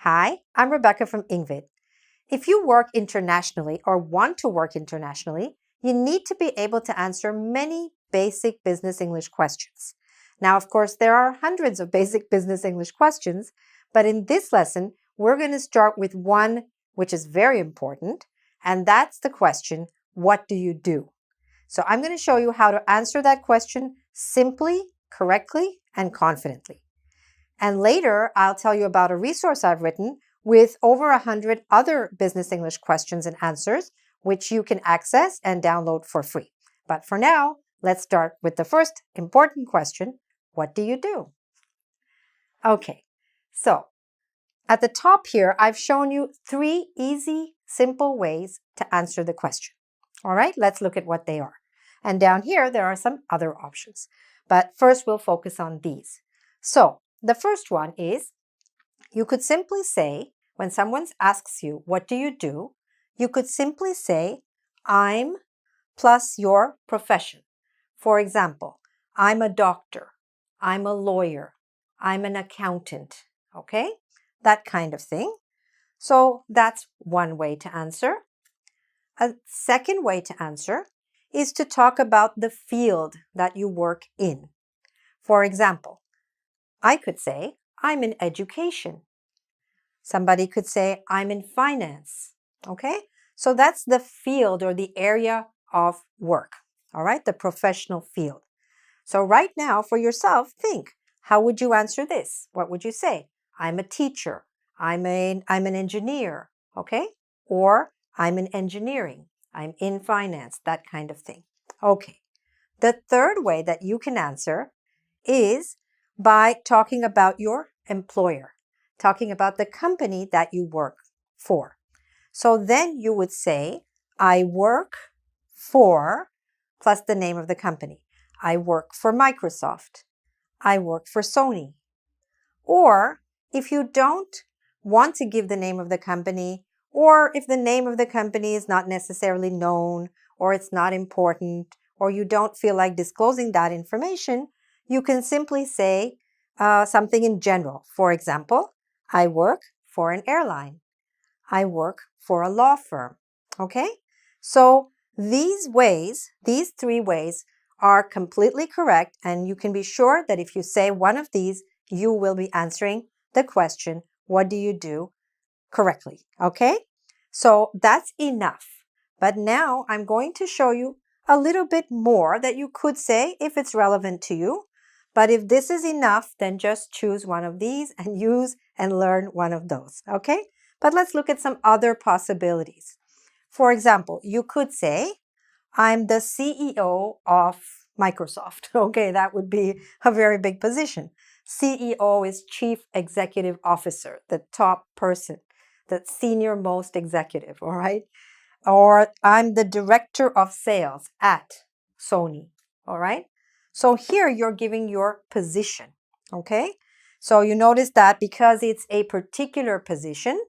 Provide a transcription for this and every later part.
Hi, I'm Rebecca from Ingvid. If you work internationally or want to work internationally, you need to be able to answer many basic business English questions. Now, of course, there are hundreds of basic business English questions, but in this lesson, we're going to start with one which is very important, and that's the question, what do you do? So I'm going to show you how to answer that question simply, correctly, and confidently. And later, I'll tell you about a resource I've written with over 100 other business English questions and answers, which you can access and download for free. But for now, let's start with the first important question. What do you do? Okay, so at the top here, I've shown you 3 easy, simple ways to answer the question. All right, let's look at what they are. And down here, there are some other options. But first, we'll focus on these. So the first one is, you could simply say, when someone asks you, what do you do? You could simply say, I'm plus your profession. For example, I'm a doctor, I'm a lawyer, I'm an accountant, okay? That kind of thing. So that's one way to answer. A second way to answer is to talk about the field that you work in. For example, I could say, I'm in education. Somebody could say, I'm in finance. Okay? So that's the field or the area of work. All right? The professional field. So right now, for yourself, think, how would you answer this? What would you say? I'm a teacher. I'm an engineer. Okay? Or I'm in engineering. I'm in finance. That kind of thing. Okay. The third way that you can answer is by talking about your employer, talking about the company that you work for. So then you would say, I work for, plus the name of the company. I work for Microsoft. I work for Sony. Or if you don't want to give the name of the company, or if the name of the company is not necessarily known, or it's not important, or you don't feel like disclosing that information, you can simply say something in general. For example, I work for an airline. I work for a law firm. Okay? So these 3 ways are completely correct, and you can be sure that if you say one of these, you will be answering the question, what do you do, correctly. Okay? So that's enough. But now I'm going to show you a little bit more that you could say if it's relevant to you. But if this is enough, then just choose one of these and use and learn one of those. Okay? But let's look at some other possibilities. For example, you could say, I'm the CEO of Microsoft. Okay, that would be a very big position. CEO is Chief Executive Officer, the top person, the senior most executive, all right? Or I'm the Director of Sales at Sony, all right? So here you're giving your position, okay? So you notice that because it's a particular position,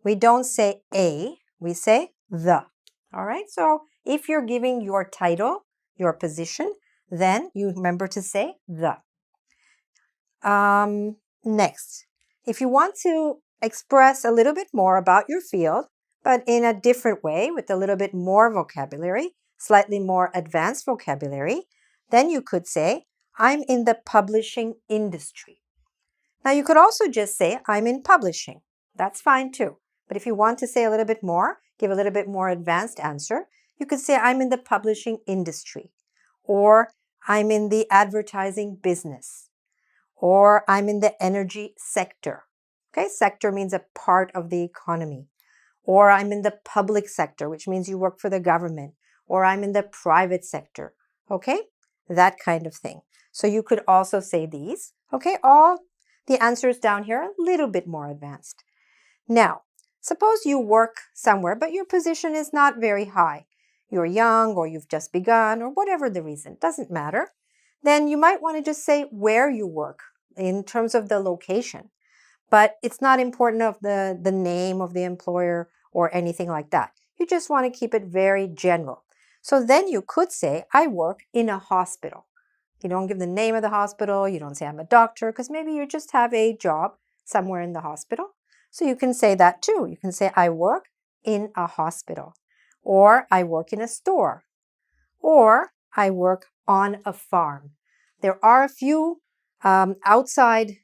we don't say a, we say the, all right? So if you're giving your title, your position, then you remember to say the. Next, if you want to express a little bit more about your field, but in a different way with a little bit more vocabulary, slightly more advanced vocabulary, then you could say, I'm in the publishing industry. Now, you could also just say, I'm in publishing. That's fine too. But if you want to say a little bit more, give a little bit more advanced answer, you could say, I'm in the publishing industry, or I'm in the advertising business, or I'm in the energy sector. Okay, sector means a part of the economy. Or I'm in the public sector, which means you work for the government, or I'm in the private sector. Okay, that kind of thing. So you could also say these. Okay, all the answers down here are a little bit more advanced. Now, suppose you work somewhere, but your position is not very high. You're young, or you've just begun, or whatever the reason, doesn't matter. Then you might want to just say where you work in terms of the location. But it's not important of the name of the employer or anything like that. You just want to keep it very general. So then you could say, I work in a hospital. You don't give the name of the hospital. You don't say I'm a doctor, because maybe you just have a job somewhere in the hospital. So you can say that too. You can say, I work in a hospital, or I work in a store, or I work on a farm. There are a few outside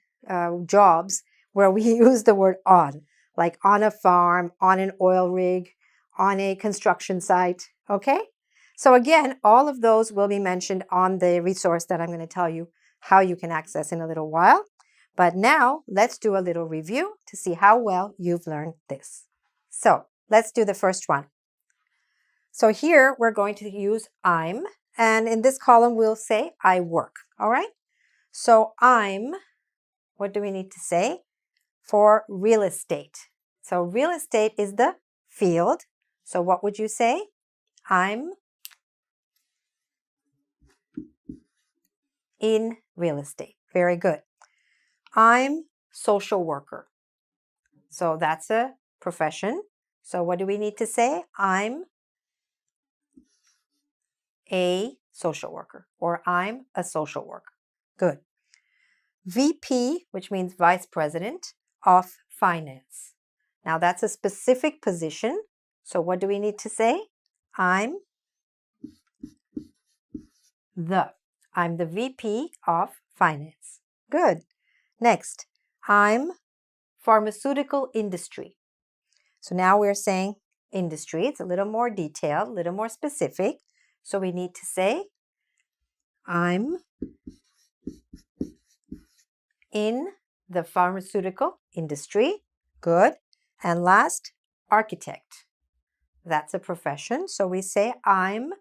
jobs where we use the word on, like on a farm, on an oil rig, on a construction site, okay? So again, all of those will be mentioned on the resource that I'm going to tell you how you can access in a little while. But now let's do a little review to see how well you've learned this. So let's do the first one. So here we're going to use I'm, and in this column we'll say I work, all right? So I'm, what do we need to say? For real estate. So real estate is the field. So what would you say? I'm in real estate. Very good. I'm social worker. So that's a profession. So what do we need to say? I'm a social worker, or I'm a social worker. Good. VP, which means Vice President of Finance. Now that's a specific position. So what do we need to say? I'm the VP of Finance. Good. Next, I'm pharmaceutical industry. So now we're saying industry. It's a little more detailed, a little more specific. So we need to say, I'm in the pharmaceutical industry. Good. And last, architect. That's a profession. So we say, I'm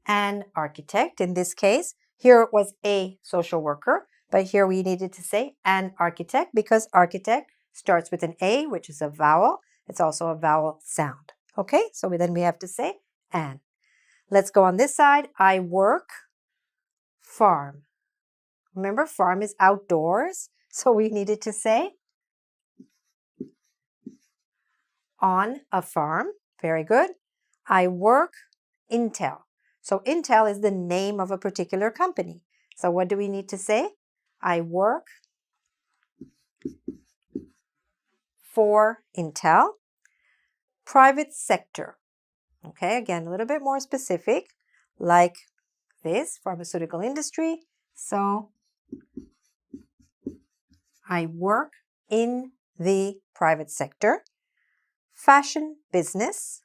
an architect. In this case, here it was a social worker, but here we needed to say an architect because architect starts with an A, which is a vowel. It's also a vowel sound. Okay, so then we have to say an. Let's go on this side. I work farm. Remember, farm is outdoors, so we needed to say on a farm. Very good. I work Intel. So Intel is the name of a particular company. So what do we need to say? I work for Intel. Private sector. Okay, again, a little bit more specific, like this, pharmaceutical industry. So I work in the private sector. Fashion business.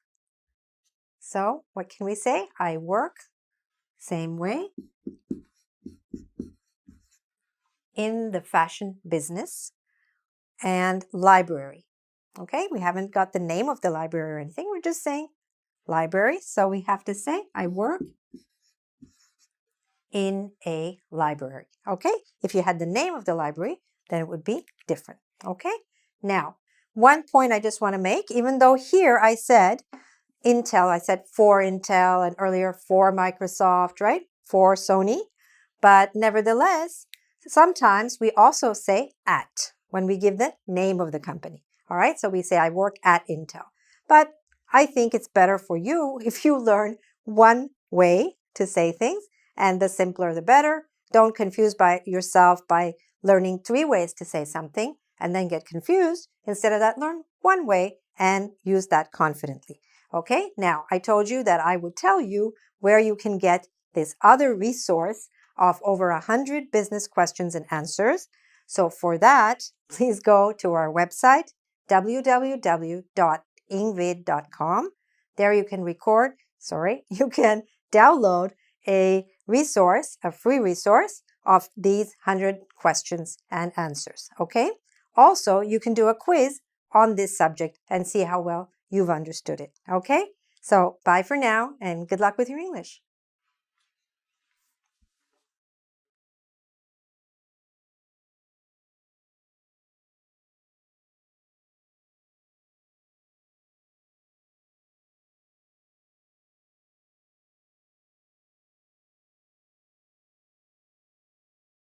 So what can we say? I work, same way, in the fashion business. And library. Okay, we haven't got the name of the library or anything. We're just saying library. So we have to say, I work in a library. Okay, if you had the name of the library, then it would be different. Okay, now, one point I just want to make, even though here I said Intel, I said for Intel, and earlier for Microsoft, right? For Sony. But nevertheless, sometimes we also say at when we give the name of the company. All right, so we say I work at Intel. But I think it's better for you if you learn one way to say things, and the simpler the better. Don't confuse yourself by learning 3 ways to say something and then get confused. Instead of that, learn one way and use that confidently. Okay, now I told you that I would tell you where you can get this other resource of over 100 business questions and answers. So for that, please go to our website, www.ingvid.com. There you can you can download a resource, a free resource of these 100 questions and answers. Okay? Also, you can do a quiz on this subject and see how well you've understood it. Okay? So bye for now and good luck with your English.